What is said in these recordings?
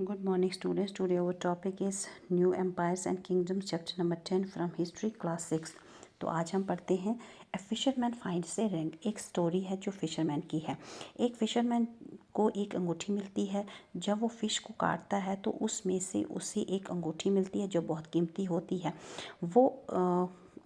Good morning students. Today our topic is New Empires and Kingdoms chapter number 10 from history class 6. तो आज हम पढ़ते हैं ए fisherman finds a ring. एक story है जो फिशरमैन की है। एक फिशरमैन को एक अंगूठी मिलती है। जब वो फ़िश को काटता है तो उसमें से उसे एक अंगूठी मिलती है जो बहुत कीमती होती है। वो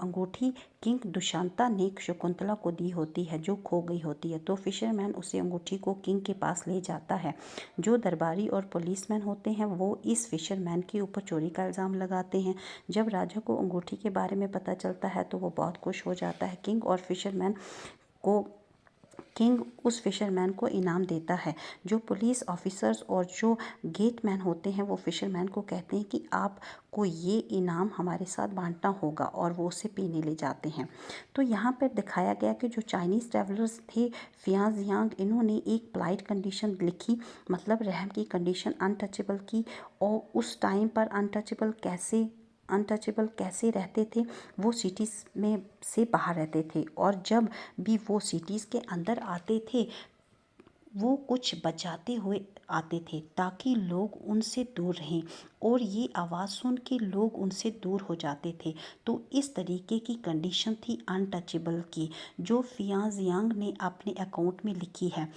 अंगूठी किंग दुशांता ने शकुंतला को दी होती है जो खो गई होती है। तो फिशरमैन उसे अंगूठी को किंग के पास ले जाता है। जो दरबारी और पुलिसमैन होते हैं वो इस फिशरमैन के ऊपर चोरी का इल्ज़ाम लगाते हैं। जब राजा को अंगूठी के बारे में पता चलता है तो वो बहुत खुश हो जाता है। किंग उस फिशरमैन को इनाम देता है। जो पुलिस ऑफिसर्स और जो गेटमैन होते हैं वो फिशरमैन को कहते हैं कि आपको ये इनाम हमारे साथ बांटना होगा, और वो उसे पीने ले जाते हैं। तो यहाँ पर दिखाया गया कि जो चाइनीज़ ट्रैवलर्स थे फियांग जियांग, इन्होंने एक पोलाइट कंडीशन लिखी, मतलब रहम की कंडीशन अनटचेबल की। और उस टाइम पर अनटचेबल कैसे रहते थे, वो सिटीज़ में से बाहर रहते थे, और जब भी वो सिटीज़ के अंदर आते थे वो कुछ बचाते हुए आते थे ताकि लोग उनसे दूर रहें, और ये आवाज़ सुन के लोग उनसे दूर हो जाते थे। तो इस तरीके की कंडीशन थी अनटचेबल की, जो फियांग जियांग ने अपने अकाउंट में लिखी है।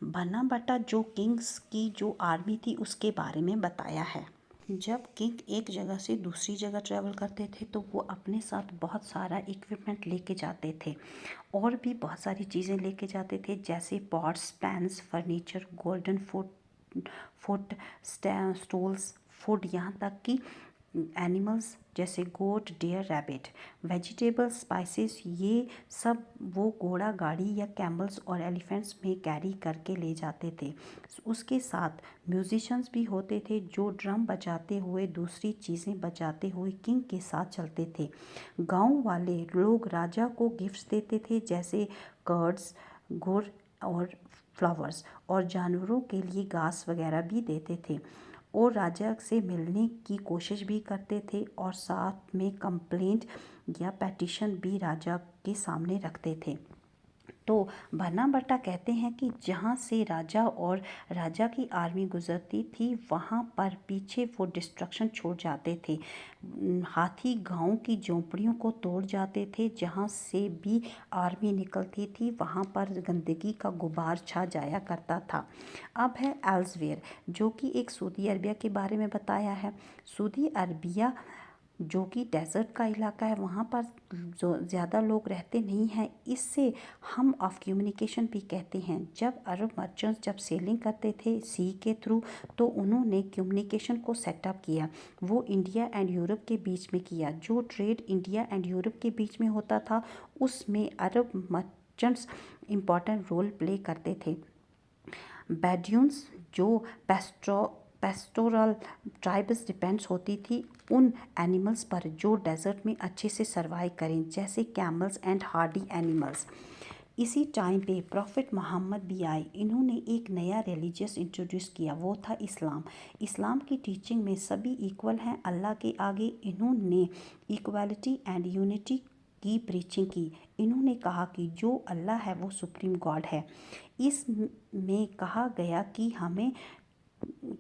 बना बटा जो किंग्स की जो आर्मी थी उसके बारे में बताया है। जब किंग एक जगह से दूसरी जगह ट्रैवल करते थे तो वो अपने साथ बहुत सारा इक्विपमेंट लेके जाते थे, और भी बहुत सारी चीज़ें लेके जाते थे, जैसे pots, pans, furniture, golden foot stools, food, यहाँ तक कि एनिमल्स जैसे गोट, डियर, रैबिट, वेजिटेबल्स, स्पाइसेस, ये सब वो घोड़ा गाड़ी या कैमल्स और एलिफेंट्स में कैरी करके ले जाते थे। उसके साथ म्यूजिशियंस भी होते थे जो ड्रम बजाते हुए दूसरी चीज़ें बजाते हुए किंग के साथ चलते थे। गांव वाले लोग राजा को गिफ्ट्स देते थे, जैसे कर्ड्स, गुड़ और फ्लावर्स, और जानवरों के लिए घास वगैरह भी देते थे, और राजा से मिलने की कोशिश भी करते थे, और साथ में कंप्लेंट या पेटिशन भी राजा के सामने रखते थे। तो बना बटा कहते हैं कि जहाँ से राजा और राजा की आर्मी गुजरती थी वहाँ पर पीछे वो डिस्ट्रक्शन छोड़ जाते थे। हाथी गांव की झोंपड़ियों को तोड़ जाते थे, जहाँ से भी आर्मी निकलती थी वहाँ पर गंदगी का गुबार छा जाया करता था। अब है एल्सवेयर, जो कि एक सऊदी अरबिया के बारे में बताया है। सऊदी अरबिया जो कि डेज़र्ट का इलाका है, वहाँ पर जो ज़्यादा लोग रहते नहीं हैं, इससे हम ऑफ कम्युनिकेशन भी कहते हैं। जब अरब मर्चेंट्स जब सेलिंग करते थे सी के थ्रू, तो उन्होंने कम्युनिकेशन को सेटअप किया। वो इंडिया एंड यूरोप के बीच में किया। जो ट्रेड इंडिया एंड यूरोप के बीच में होता था उसमें Arab merchants important role play करते थे। बेड्यून्स जो पेस्टोरल ट्राइब्स डिपेंड्स होती थी उन एनिमल्स पर जो डेजर्ट में अच्छे से सर्वाइव करें, जैसे कैमल्स एंड हार्डी एनिमल्स। इसी टाइम पे प्रॉफिट मोहम्मद भी आए। इन्होंने एक नया रिलीजियस इंट्रोड्यूस किया, वो था इस्लाम। इस्लाम की टीचिंग में सभी इक्वल हैं अल्लाह के आगे। इन्होंने इक्वालिटी एंड यूनिटी की प्रीचिंग की। इन्होंने कहा कि जो अल्लाह है वो सुप्रीम गॉड है। इसमें कहा गया कि हमें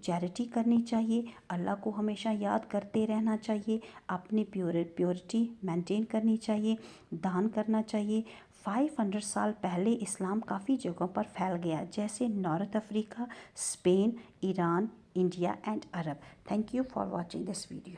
चैरिटी करनी चाहिए, अल्लाह को हमेशा याद करते रहना चाहिए, अपनी प्योरिटी मेंटेन करनी चाहिए, दान करना चाहिए। 500 साल पहले इस्लाम काफ़ी जगहों पर फैल गया, जैसे north Africa, Spain, Iran, India and Arab. Thank you for watching this video.